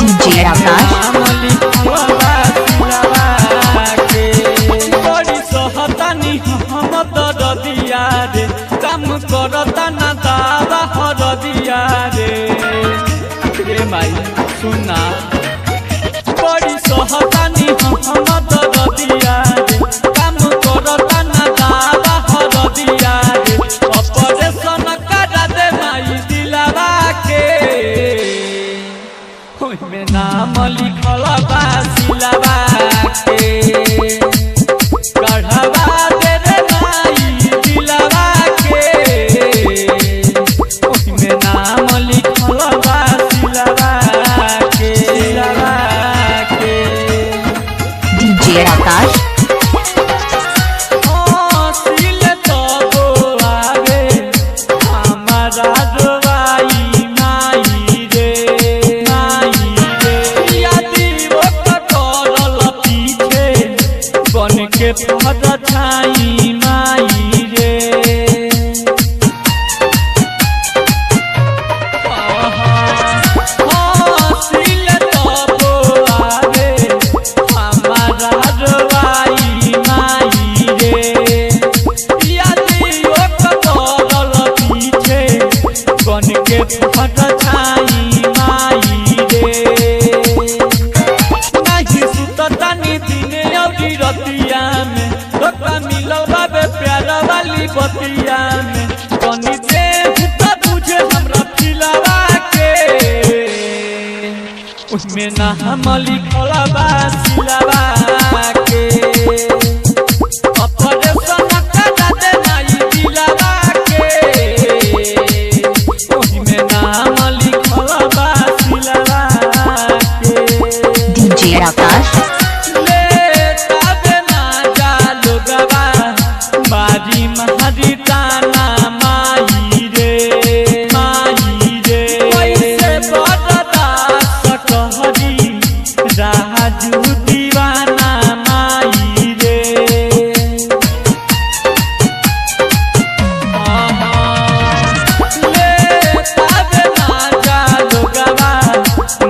DJ आकाश काम करता ना दावा हर दिया रे माई सुना बड़ी सहतानी हम दर दिया रे काम करता ना दावा हर दिया रे ऑपरेशन करा दे माई दिलावा के में नाम लिखल बा सिलावा के गढ़वा दे रे माई दिलावा के में नाम लिखल बा सिलावा के DJ आकाश पद छाई माई रे सिल तबो आवे हमारा रवाई माई रे यदि ओक करल पीछे बन के पद छाई माई रे नहीं सुततानी दिने औरी रतिया में धोखा मिलल बाबे प्यार वाली बतिया में कनी दे तो बुझे हमरा फिलावा के उसमें ना हम लिखल बा सिलावा के ऑपरेशन करा दे माई दिलावा के उसमें नाम लिखल बा सिलावा के DJ आकाश मारी महारी ताना माई रे कैसे बदला सकहरी राजू दीवाना माई रे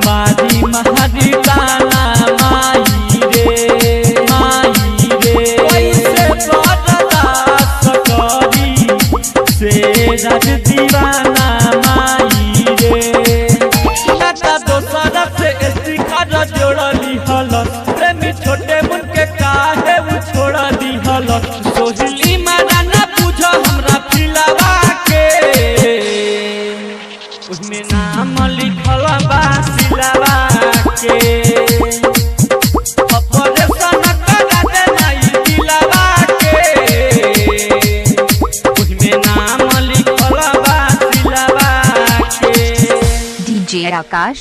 मारी महारी ताना माई रे राज दीवाना माई रे नाता दोसरा से शिखर जोड़ली हलस प्रेमी छोटे मुन के काहे उ छोड़ दी हलस सोहली मारा ना बुझ हमरा फिलावा के उसमें नाम लिखल बा सिलावा के ऑपरेशन करा दे माई दिलावा के उसमें नाम DJ आकाश।